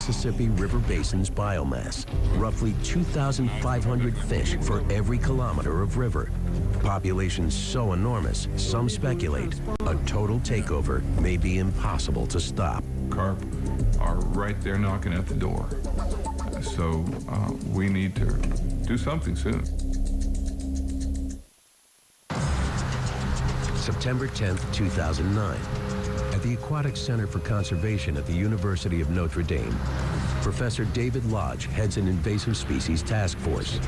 Mississippi River Basin's biomass, roughly 2,500 fish for every kilometer of river. Populations so enormous, some speculate a total takeover may be impossible to stop. Carp are right there knocking at the door. So we need to do something soon. September 10th, 2009. At the Aquatic Center for Conservation at the University of Notre Dame, Professor David Lodge heads an invasive species task force.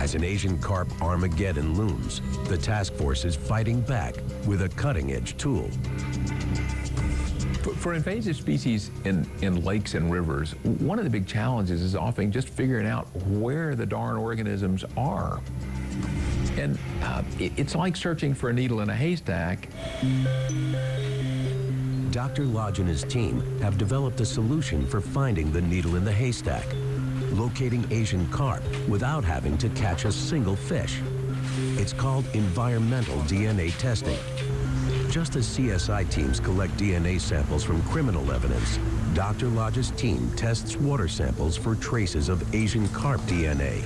As an Asian carp Armageddon looms, the task force is fighting back with a cutting-edge tool. For invasive species in lakes and rivers, one of the big challenges is often just figuring out where the darn organisms are. And it's like searching for a needle in a haystack. Dr. Lodge and his team have developed a solution for finding the needle in the haystack, locating Asian carp without having to catch a single fish. It's called environmental DNA testing. Just as CSI teams collect DNA samples from criminal evidence, Dr. Lodge's team tests water samples for traces of Asian carp DNA.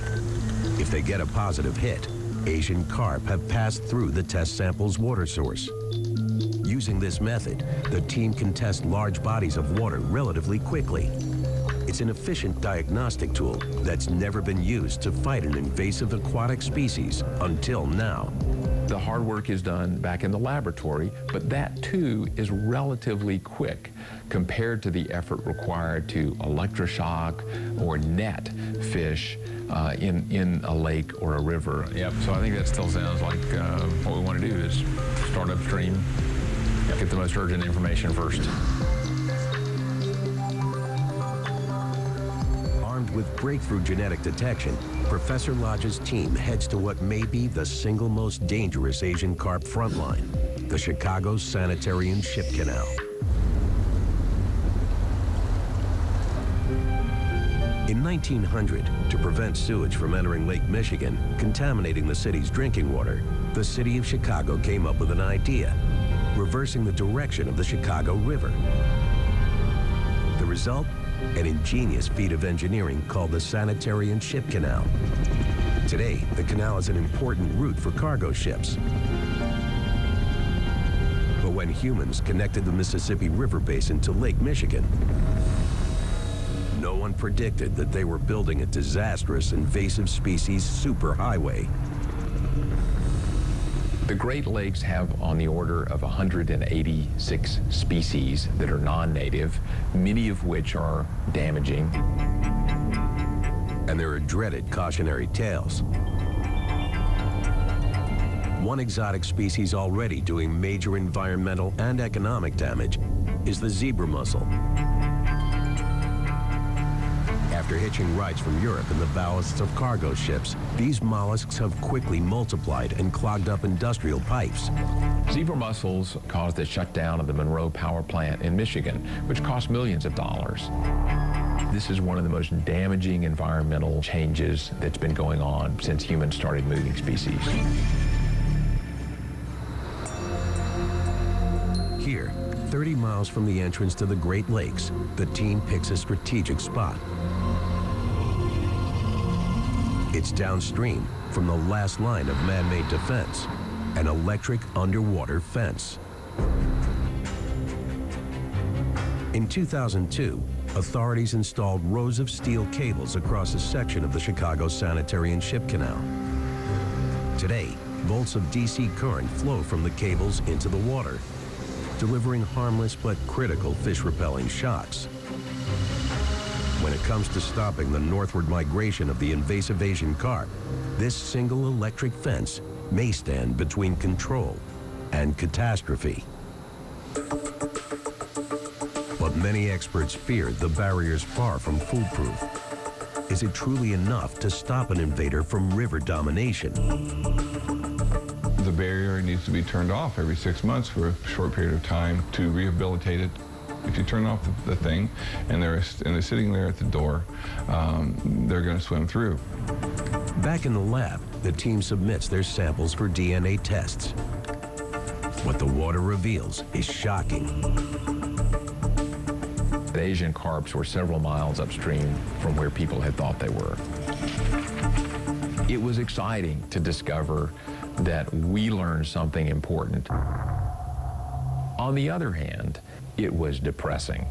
If they get a positive hit, Asian carp have passed through the test sample's water source. Using this method, the team can test large bodies of water relatively quickly. It's an efficient diagnostic tool that's never been used to fight an invasive aquatic species until now. The hard work is done back in the laboratory, but that too is relatively quick compared to the effort required to electroshock or net fish in a lake or a river. Yep, so I think that still sounds like what we want to do is start upstream, get the most urgent information first. Armed with breakthrough genetic detection, Professor Lodge's team heads to what may be the single most dangerous Asian carp frontline, the Chicago Sanitary and Ship Canal. In 1900, to prevent sewage from entering Lake Michigan, contaminating the city's drinking water, the city of Chicago came up with an idea, reversing the direction of the Chicago River. The result? An ingenious feat of engineering called the Sanitary and Ship Canal. Today, the canal is an important route for cargo ships. But when humans connected the Mississippi River Basin to Lake Michigan, no one predicted that they were building a disastrous invasive species superhighway. The Great Lakes have on the order of 186 species that are non-native, many of which are damaging. And there are dreaded cautionary tales. One exotic species already doing major environmental and economic damage is the zebra mussel. After hitching rides from Europe in the ballasts of cargo ships, these mollusks have quickly multiplied and clogged up industrial pipes. Zebra mussels caused the shutdown of the Monroe Power Plant in Michigan, which cost millions of dollars. This is one of the most damaging environmental changes that's been going on since humans started moving species. Here, 30 miles from the entrance to the Great Lakes, the team picks a strategic spot. It's downstream from the last line of man-made defense, an electric underwater fence. In 2002, authorities installed rows of steel cables across a section of the Chicago Sanitary and Ship Canal. Today, volts of DC current flow from the cables into the water, delivering harmless but critical fish-repelling shocks. When it comes to stopping the northward migration of the invasive Asian carp, this single electric fence may stand between control and catastrophe. But many experts fear the barrier's far from foolproof. Is it truly enough to stop an invader from river domination? The barrier needs to be turned off every 6 months for a short period of time to rehabilitate it. If you turn off the thing and they're sitting there at the door, they're going to swim through. Back in the lab, the team submits their samples for DNA tests. What the water reveals is shocking. The Asian carps were several miles upstream from where people had thought they were. It was exciting to discover that we learned something important. On the other hand, it was depressing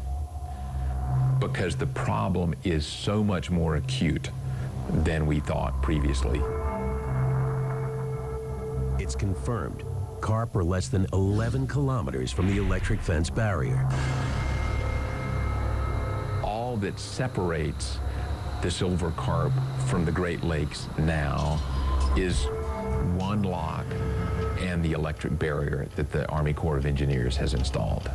because the problem is so much more acute than we thought previously. It's confirmed. Carp are less than 11 kilometers from the electric fence barrier. All that separates the silver carp from the Great Lakes now is one lock and the electric barrier that the Army Corps of Engineers has installed.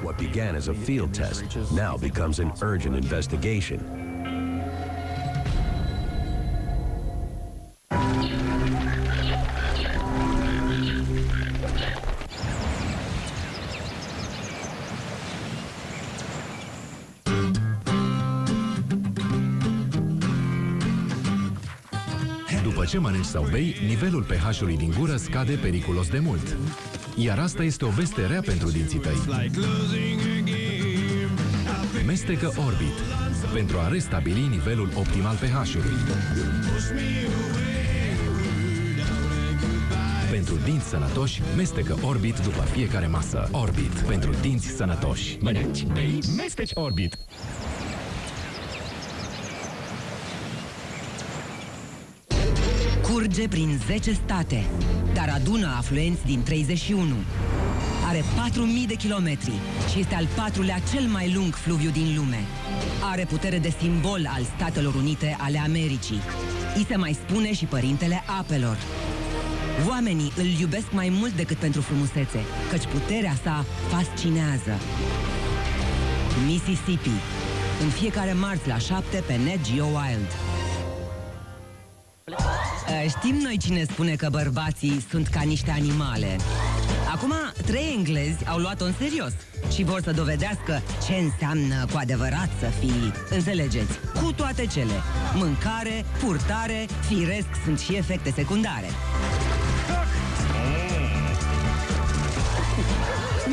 What began as a field test now becomes an urgent investigation. După ce mănânci sau bei, nivelul pH-ului din gură scade periculos de mult. Iar asta este o veste rea pentru dinții tăi. Mestecă Orbit pentru a restabili nivelul optim al pH-ului. Pentru dinți sănătoși, mestecă Orbit după fiecare masă. Orbit pentru dinți sănătoși. Mănânci, bei, mesteci Orbit. Curge prin 10 state, dar adună afluenți din 31. Are 4.000 de kilometri și este al patrulea cel mai lung fluviu din lume. Are putere de simbol al Statelor Unite ale Americii. I se mai spune și părintele apelor. Oamenii îl iubesc mai mult decât pentru frumusețe, căci puterea sa fascinează. Mississippi, în fiecare marți la 7 pe Net Geo Wild. Știm noi cine spune că bărbații sunt ca niște animale. Acum, 3 englezi au luat-o în serios și vor să dovedească ce înseamnă cu adevărat să fii, înțelegeți, cu toate cele. Mâncare, purtare, firesc, sunt și efecte secundare.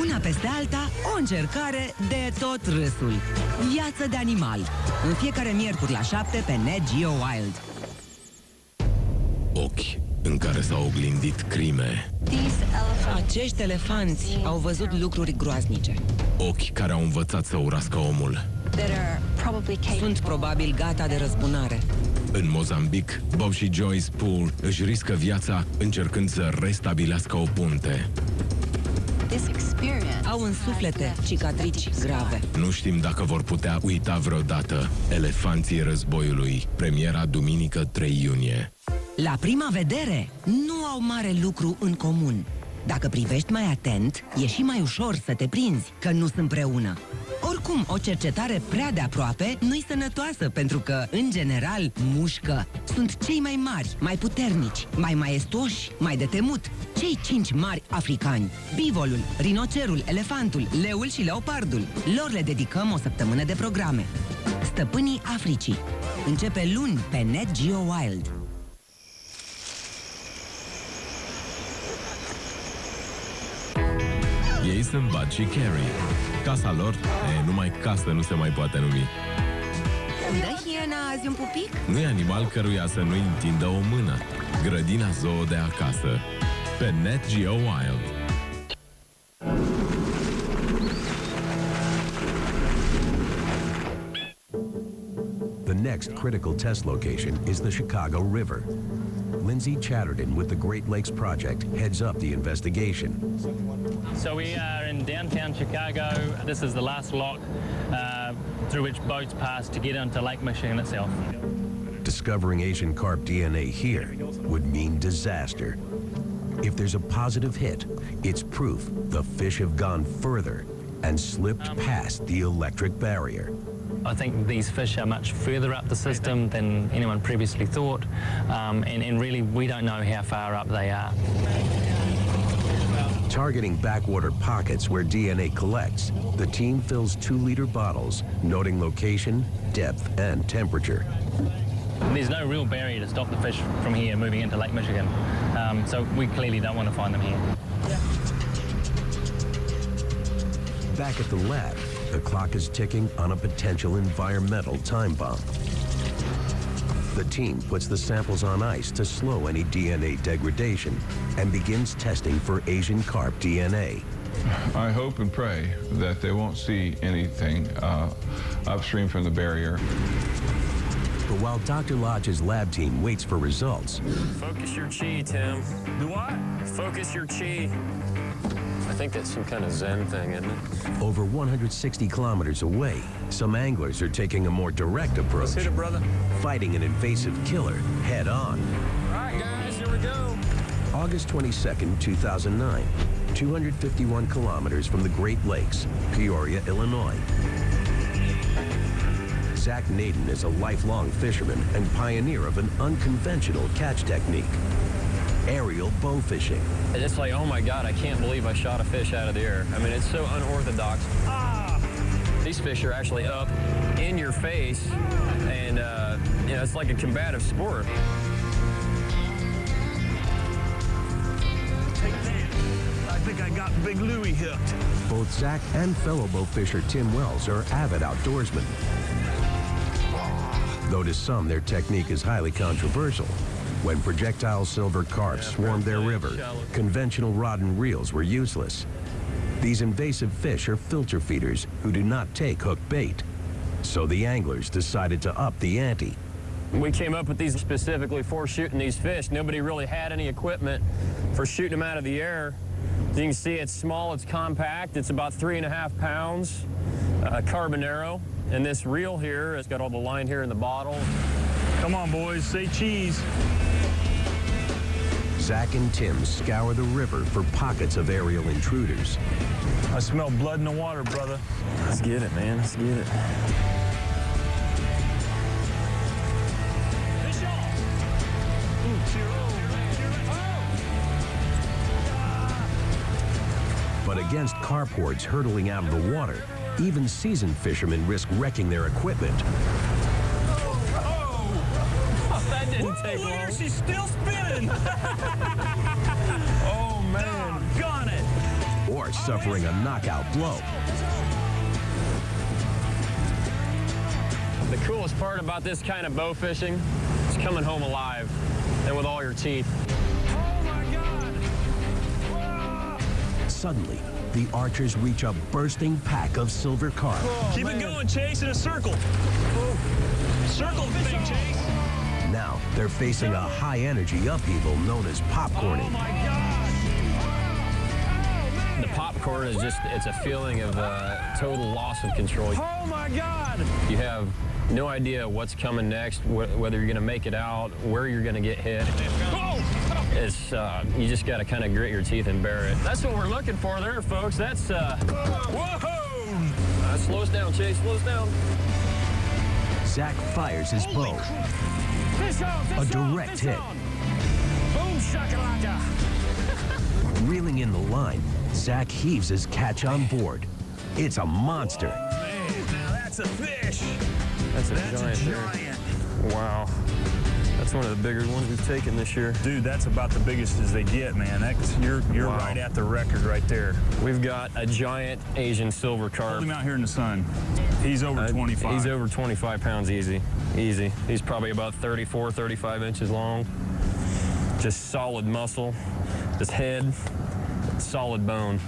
Una peste alta, o încercare de tot râsul. Viață de animal. În fiecare miercuri la 7 pe Net Geo Wild. Ochi în care s-au oglindit crime. Acești elefanți au văzut lucruri groaznice. Ochi care au învățat să urască omul. Sunt probabil gata de răzbunare. În Mozambic, Bob și Joyce Poole își riscă viața încercând să restabilească o punte. Au în suflete cicatrici grave. Nu știm dacă vor putea uita vreodată Elefanții războiului, premiera duminică 3 iunie. La prima vedere, nu au mare lucru în comun. Dacă privești mai atent, e și mai ușor să te prinzi că nu sunt împreună. Oricum, o cercetare prea de aproape nu-i sănătoasă, pentru că, în general, mușcă. Sunt cei mai mari, mai puternici, mai maestoși, mai de temut. Cei 5 mari africani: bivolul, rinocerul, elefantul, leul și leopardul. Lor le dedicăm o săptămână de programe. Stăpânii Africii. Începe luni pe Net Geo Wild. Ei sunt Bud și Carrie. Casa lor, numai casă nu se mai poate numi. Dă hiena azi un pupic? Nu e animal căruia să nu-i întindă o mână. Grădina zoo de acasă. Pe Net Geo Wild. The next critical test location is the Chicago River. Lindsay Chatterton with the Great Lakes Project heads up the investigation. So we are in downtown Chicago. This is the last lock through which boats pass to get into Lake Michigan itself. Discovering Asian carp DNA here would mean disaster. If there's a positive hit, it's proof the fish have gone further and slipped past the electric barrier. I think these fish are much further up the system than anyone previously thought, and really we don't know how far up they are. Targeting backwater pockets where DNA collects, the team fills 2-liter bottles, noting location, depth, and temperature. There's no real barrier to stop the fish from here moving into Lake Michigan, so we clearly don't want to find them here. Back at the lab, The clock is ticking on a potential environmental time bomb. The team puts the samples on ice to slow any DNA degradation and begins testing for Asian carp DNA. I hope and pray that they won't see anything upstream from the barrier. But while Dr. Lodge's lab team waits for results... Focus your chi, Tim. Do what? Focus your chi. I think that's some kind of Zen thing, isn't it? Over 160 kilometers away, some anglers are taking a more direct approach. Let's hit it, brother. Fighting an invasive killer head on. All right, guys, here we go. August 22nd, 2009, 251 kilometers from the Great Lakes, Peoria, Illinois. Zach Naden is a lifelong fisherman and pioneer of an unconventional catch technique, aerial bow fishing. It's like, oh my God, I can't believe I shot a fish out of the air. I mean, it's so unorthodox. These fish are actually up in your face, and you know, it's like a combative sport. I think I got Big Louie hooked. Both Zach and fellow bow fisher Tim Wells are avid outdoorsmen. Though to some, their technique is highly controversial. When projectile silver carp swarmed their river, conventional rod and reels were useless. These invasive fish are filter feeders who do not take hooked bait. So the anglers decided to up the ante. We came up with these specifically for shooting these fish. Nobody really had any equipment for shooting them out of the air. As you can see, it's small, it's compact, it's about 3.5 pounds, carbon arrow. And this reel here has got all the line here in the bottle. Come on, boys, say cheese. Zach and Tim scour the river for pockets of aerial intruders. I smell blood in the water, brother. Let's get it, man, let's get it. Fish on! But against carp hordes hurtling out of the water, even seasoned fishermen risk wrecking their equipment. Oh, that didn't take Look at her, long. she's still spinning. Oh, man. Doggone it. Or suffering a knockout blow. The coolest part about this kind of bow fishing is coming home alive and with all your teeth. Oh, my God. Suddenly, the archers reach a bursting pack of silver carp. Keep it going, Chase, in a circle. Circle thing, Chase. Now, they're facing a high-energy upheaval known as popcorning. Oh, my God. The popcorn is just, it's a feeling of total loss of control. Oh, my God. You have no idea what's coming next, whether you're going to make it out, where you're going to get hit. It's, you just got to kind of grit your teeth and bear it. That's what we're looking for there, folks. That's, whoa! Slow us down, Chase, slow us down. Zach fires his bow. Fish on, fish A on, direct fish hit. on. Boom, shakalaka. Reeling in the line, Zach heaves his catch on board. It's a monster. Man, now that's a fish. That's a That's giant a there. giant. Wow. That's one of the bigger ones we've taken this year. Dude, that's about the biggest as they get, man. That's, you're Wow. right at the record right there. We've got a giant Asian silver carp. Hold him out here in the sun. He's over 25. He's over 25 pounds easy. Easy. He's probably about 34, 35 inches long. Just solid muscle. His head, solid bone.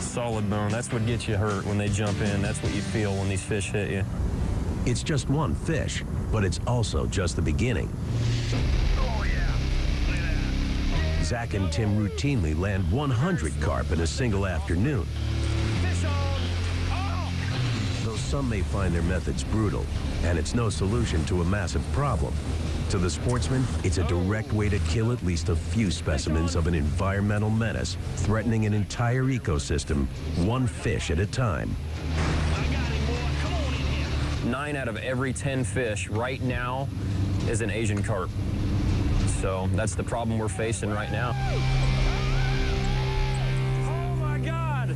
Solid bone. That's what gets you hurt when they jump in. That's what you feel when these fish hit you. It's just one fish, but it's also just the beginning. Oh, yeah. Look at that. Zach and Tim routinely land 100 carp in a single afternoon. Fish on. Oh! Though some may find their methods brutal, and it's no solution to a massive problem. To the sportsman, it's a direct way to kill at least a few specimens of an environmental menace, threatening an entire ecosystem, one fish at a time. 9 out of every 10 fish right now is an Asian carp. So that's the problem we're facing right now. Oh, my God.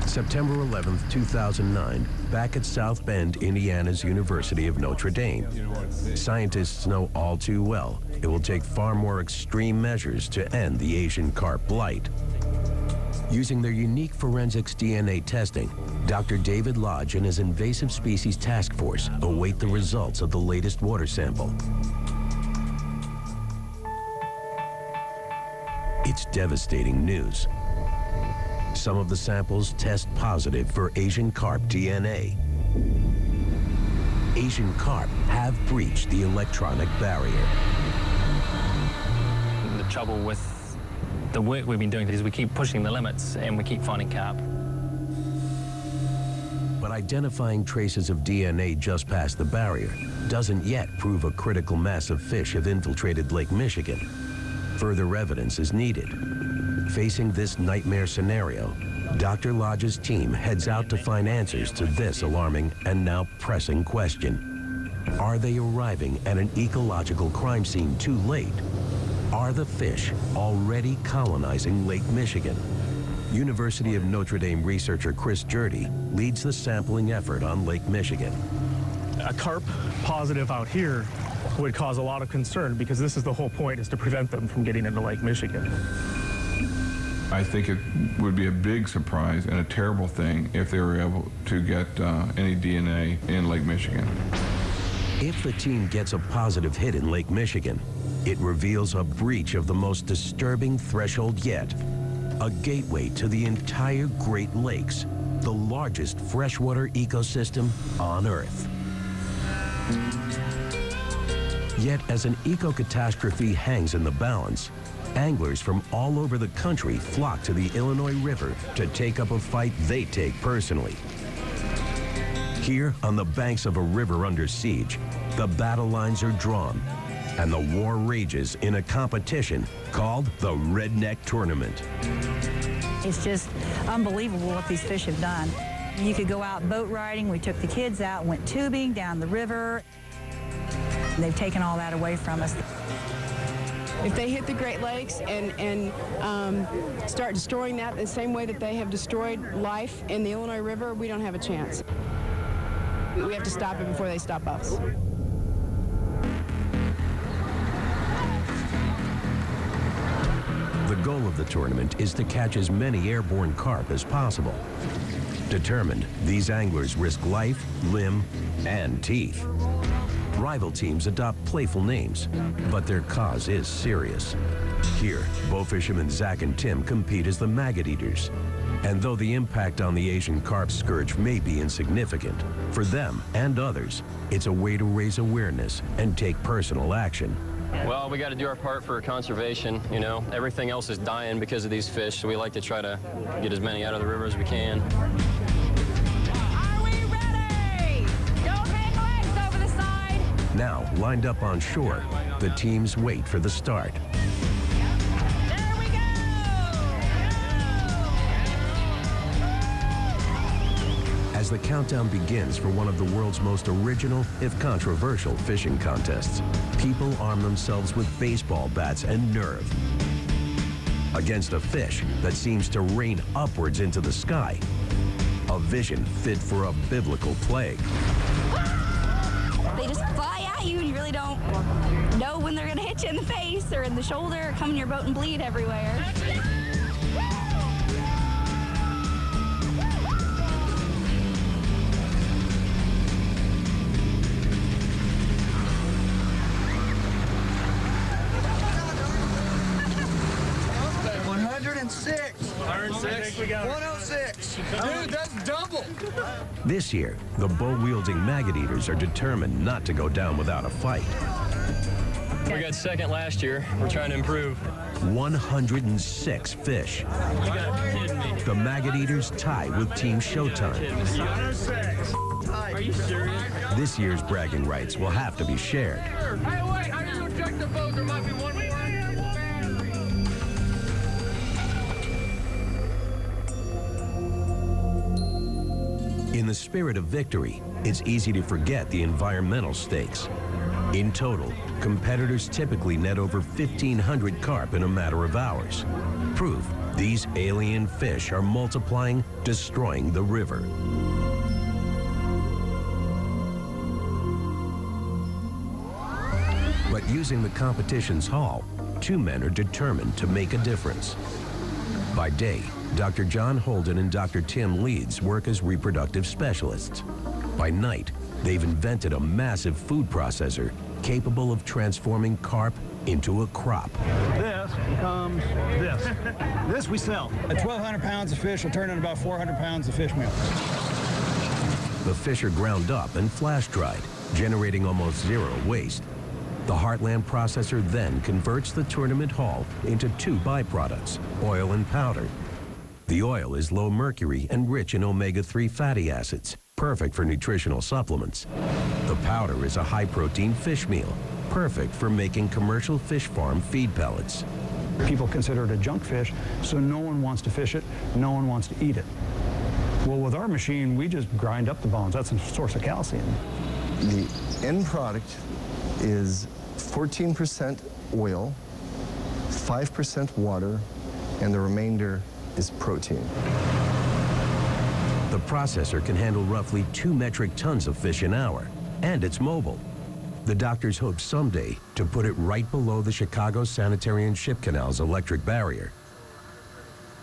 September 11th, 2009, back at South Bend, Indiana's University of Notre Dame. Scientists know all too well it will take far more extreme measures to end the Asian carp blight. Using their unique forensics DNA testing, Dr. David Lodge and his invasive species task force await the results of the latest water sample. It's devastating news. Some of the samples test positive for Asian carp DNA. Asian carp have breached the electronic barrier. The trouble with the work we've been doing is we keep pushing the limits and we keep finding carp. But identifying traces of DNA just past the barrier doesn't yet prove a critical mass of fish have infiltrated Lake Michigan. Further evidence is needed. Facing this nightmare scenario, Dr. Lodge's team heads out to find answers to this alarming and now pressing question. Are they arriving at an ecological crime scene too late? Are the fish already colonizing Lake Michigan? University of Notre Dame researcher Chris Jurdy leads the sampling effort on Lake Michigan. A carp positive out here would cause a lot of concern because this is the whole point, is to prevent them from getting into Lake Michigan. I think it would be a big surprise and a terrible thing if they were able to get any DNA in Lake Michigan. If the team gets a positive hit in Lake Michigan, it reveals a breach of the most disturbing threshold yet, a gateway to the entire Great Lakes, the largest freshwater ecosystem on Earth. Yet as an eco-catastrophe hangs in the balance, anglers from all over the country flock to the Illinois River to take up a fight they take personally. Here, on the banks of a river under siege, the battle lines are drawn, and the war rages in a competition called the Redneck Tournament. It's just unbelievable what these fish have done. You could go out boat riding. We took the kids out, went tubing down the river. They've taken all that away from us. If they hit the Great Lakes and start destroying that the same way that they have destroyed life in the Illinois River, we don't have a chance. We have to stop it before they stop us. The goal of the tournament is to catch as many airborne carp as possible. Determined, these anglers risk life, limb, and teeth. Rival teams adopt playful names, but their cause is serious. Here, bow fishermen Zach and Tim compete as the maggot eaters. And though the impact on the Asian carp scourge may be insignificant, for them and others, it's a way to raise awareness and take personal action. Well, we got to do our part for conservation, you know. Everything else is dying because of these fish, so we like to try to get as many out of the river as we can. Are we ready? Don't hang legs over the side. Now, lined up on shore, the teams wait for the start. There we go! As the countdown begins for one of the world's most original, if controversial, fishing contests, people arm themselves with baseball bats and nerve. Against a fish that seems to rain upwards into the sky, a vision fit for a biblical plague. They just fly at you and you really don't know when they're going to hit you in the face or in the shoulder or come in your boat and bleed everywhere. Dude, that's double. This year, the bow-wielding maggot eaters are determined not to go down without a fight. We got second last year. We're trying to improve. 106 fish. You gotta be kidding me. The maggot eaters tie with Team Showtime. 106. Are you serious? This year's bragging rights will have to be shared. Hey, wait, how do you check the boat? There might be one more. In the spirit of victory, it's easy to forget the environmental stakes. In total, competitors typically net over 1,500 carp in a matter of hours. Proof these alien fish are multiplying, destroying the river. But using the competition's haul, two men are determined to make a difference. By day, Dr. John Holden and Dr. Tim Leeds work as reproductive specialists. By night, they've invented a massive food processor capable of transforming carp into a crop. This becomes this. This we sell. At 1,200 pounds of fish will turn into about 400 pounds of fish meal. The fish are ground up and flash dried, generating almost zero waste. The Heartland processor then converts the tournament haul into two byproducts, oil and powder. The oil is low mercury and rich in omega-3 fatty acids, perfect for nutritional supplements. The powder is a high-protein fish meal, perfect for making commercial fish farm feed pellets. People consider it a junk fish, so no one wants to fish it, no one wants to eat it. Well, with our machine, we just grind up the bones. That's a source of calcium. The end product is 14% oil, 5% water, and the remainder is protein. The processor can handle roughly 2 metric tons of fish an hour, and it's mobile. The doctors hope someday to put it right below the Chicago Sanitary and Ship Canal's electric barrier.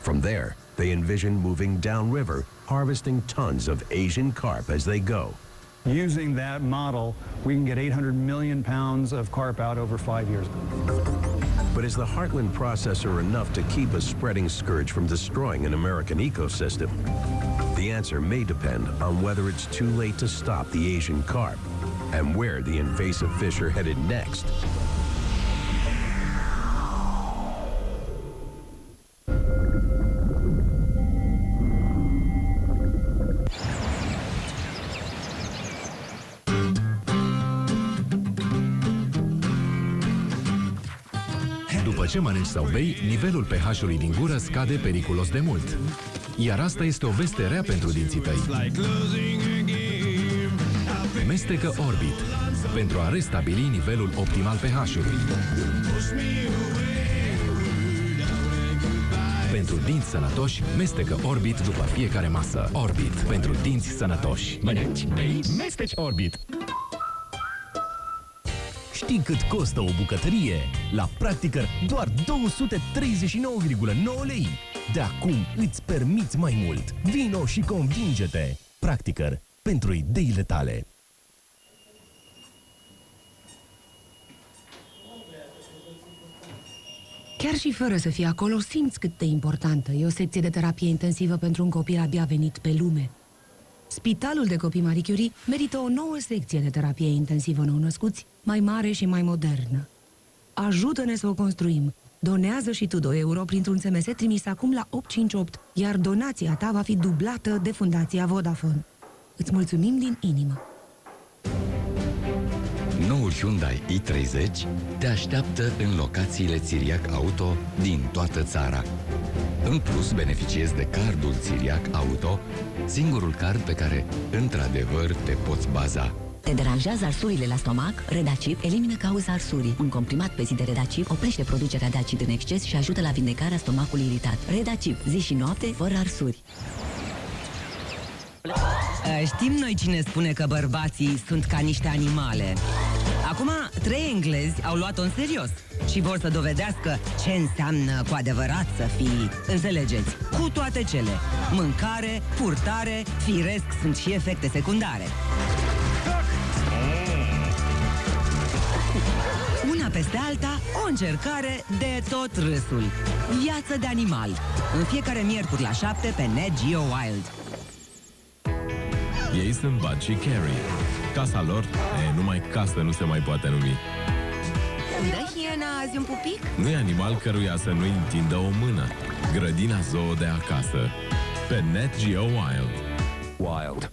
From there, they envision moving downriver, harvesting tons of Asian carp as they go. Using that model, we can get 800 million pounds of carp out over 5 years. But is the Heartland processor enough to keep a spreading scourge from destroying an American ecosystem? The answer may depend on whether it's too late to stop the Asian carp and where the invasive fish are headed next. După ce mănânci sau bei, nivelul pH-ului din gură scade periculos de mult. Iar asta este o veste rea pentru dinții tăi. Mestecă Orbit pentru a restabili nivelul optimal pH-ului. Pentru dinți sănătoși, mestecă Orbit după fiecare masă. Orbit pentru dinți sănătoși. Mănânci, bei, mesteci Orbit. Știi cât costă o bucătărie? La Practicăr doar 239,9 lei. De acum îți permiți mai mult. Vino și convinge-te! Practicăr, pentru ideile tale. Chiar și fără să fii acolo, simți cât de importantă e o secție de terapie intensivă pentru un copil abia venit pe lume. Spitalul de copii Marie Curie merită o nouă secție de terapie intensivă nou-născuți, mai mare și mai modernă. Ajută-ne să o construim. Donează și tu 2 euro printr-un SMS trimis acum la 858, iar donația ta va fi dublată de Fundația Vodafone. Îți mulțumim din inimă! Noul Hyundai i30 te așteaptă în locațiile Țiriac Auto din toată țara. În plus, beneficiezi de cardul Țiriac Auto, singurul card pe care, într-adevăr, te poți baza. Te deranjează arsurile la stomac? Redacip elimină cauza arsurii. Un comprimat pe zi de Redacip oprește producerea de acid în exces și ajută la vindecarea stomacului iritat. Redacip, zi și noapte, fără arsuri. Știm noi cine spune că bărbații sunt ca niște animale. Acum, 3 englezi au luat-o în serios și vor să dovedească ce înseamnă cu adevărat să fii, înțelegeți, cu toate cele. Mâncare, purtare, firesc sunt și efecte secundare. Una peste alta, o încercare de tot râsul. Viață de animal. În fiecare miercuri la 7 pe Net Geo Wild. Ei sunt Bud și Carrie. Casa lor, numai casă nu se mai poate numi. Dă hiena azi un pupic? Nu e animal căruia să nu-i întindă o mână. Grădina zoo de acasă. Pe Net Geo Wild. Wild.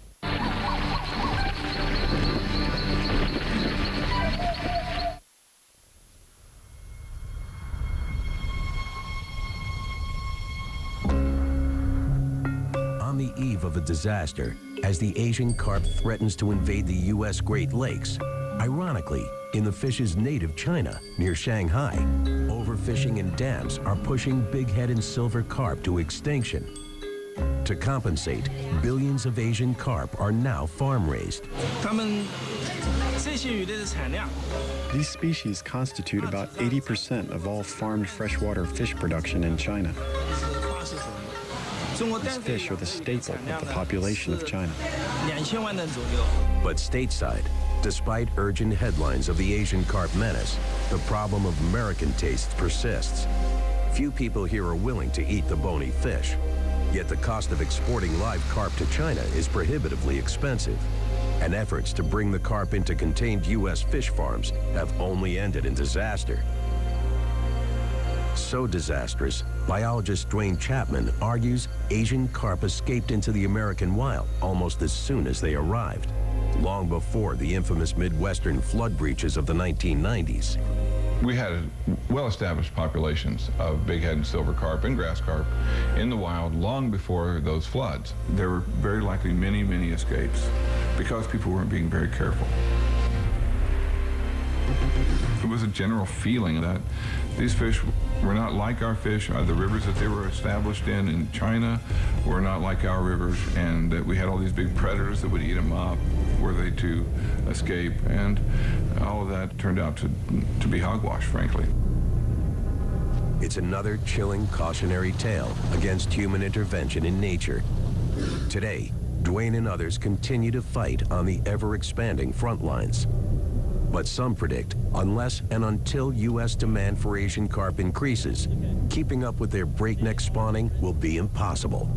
On the eve of a disaster, as the Asian carp threatens to invade the U.S. Great Lakes, ironically, in the fish's native China, near Shanghai, overfishing in dams are pushing bighead and silver carp to extinction. To compensate, billions of Asian carp are now farm-raised. These species constitute about 80% of all farmed freshwater fish production in China. These fish are the staple of the population of China. But stateside, despite urgent headlines of the Asian carp menace, the problem of American tastes persists. Few people here are willing to eat the bony fish. Yet the cost of exporting live carp to China is prohibitively expensive. And efforts to bring the carp into contained U.S. fish farms have only ended in disaster. So disastrous, biologist Dwayne Chapman argues Asian carp escaped into the American wild almost as soon as they arrived, long before the infamous Midwestern flood breaches of the 1990s. We had well-established populations of bighead and silver carp and grass carp in the wild long before those floods. There were very likely many, many escapes because people weren't being very careful. It was a general feeling that these fish were not like our fish. The rivers that they were established in China were not like our rivers, and that we had all these big predators that would eat them up were they to escape, and all of that turned out to be hogwash, frankly. It's another chilling cautionary tale against human intervention in nature. Today, Dwayne and others continue to fight on the ever-expanding front lines. But some predict, unless and until U.S. demand for Asian carp increases, keeping up with their breakneck spawning will be impossible.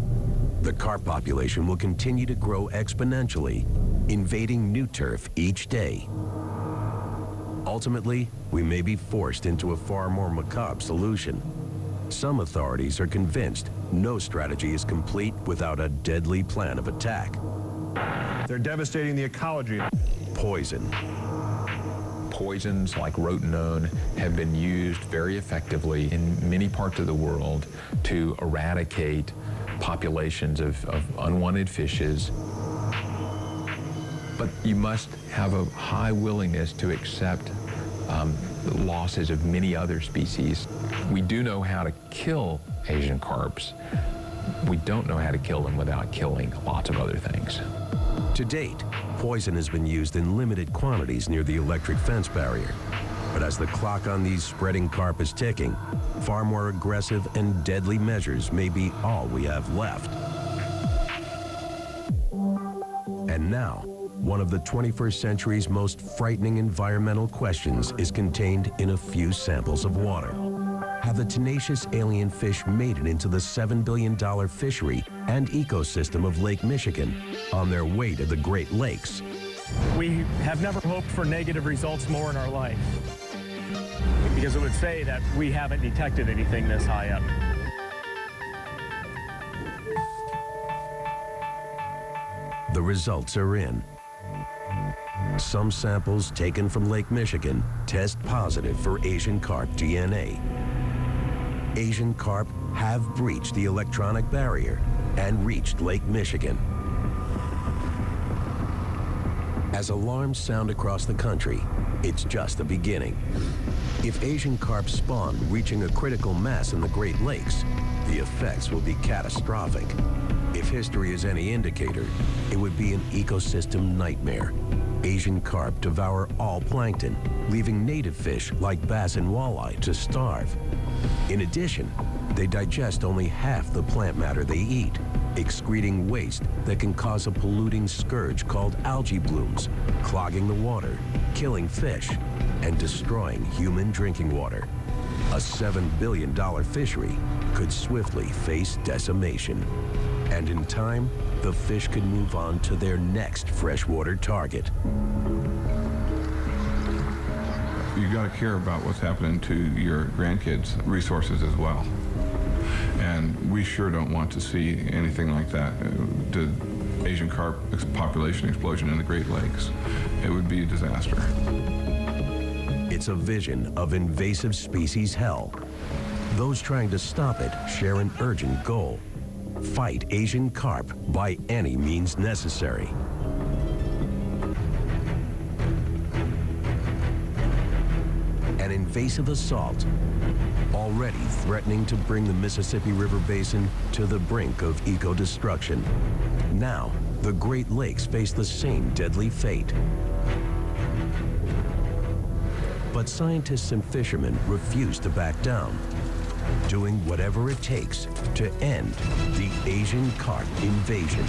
The carp population will continue to grow exponentially, invading new turf each day. Ultimately, we may be forced into a far more macabre solution. Some authorities are convinced no strategy is complete without a deadly plan of attack. They're devastating the ecology. Poison. Poisons like rotenone have been used very effectively in many parts of the world to eradicate populations of unwanted fishes. But you must have a high willingness to accept the losses of many other species. We do know how to kill Asian carps. We don't know how to kill them without killing lots of other things. To date, poison has been used in limited quantities near the electric fence barrier. But as the clock on these spreading carp is ticking, far more aggressive and deadly measures may be all we have left. And now, one of the 21st century's most frightening environmental questions is contained in a few samples of water. Have the tenacious alien fish made it into the $7 billion fishery and ecosystem of Lake Michigan on their way to the Great Lakes? We have never hoped for negative results more in our life, because it would say that we haven't detected anything this high up. The results are in. Some samples taken from Lake Michigan test positive for Asian carp DNA. Asian carp have breached the electronic barrier and reached Lake Michigan. As alarms sound across the country, it's just the beginning. If Asian carp spawn reaching a critical mass in the Great Lakes, the effects will be catastrophic. If history is any indicator, it would be an ecosystem nightmare. Asian carp devour all plankton, leaving native fish like bass and walleye to starve. In addition, they digest only half the plant matter they eat, excreting waste that can cause a polluting scourge called algae blooms, clogging the water, killing fish, and destroying human drinking water. A $7 billion fishery could swiftly face decimation. And in time, the fish could move on to their next freshwater target. You got to care about what's happening to your grandkids' resources as well. And we sure don't want to see anything like that. The Asian carp population explosion in the Great Lakes. It would be a disaster. It's a vision of invasive species hell. Those trying to stop it share an urgent goal: fight Asian carp by any means necessary. An invasive assault already threatening to bring the Mississippi River Basin to the brink of eco-destruction. Now, the Great Lakes face the same deadly fate. But scientists and fishermen refuse to back down. doing whatever it takes to end the Asian carp invasion.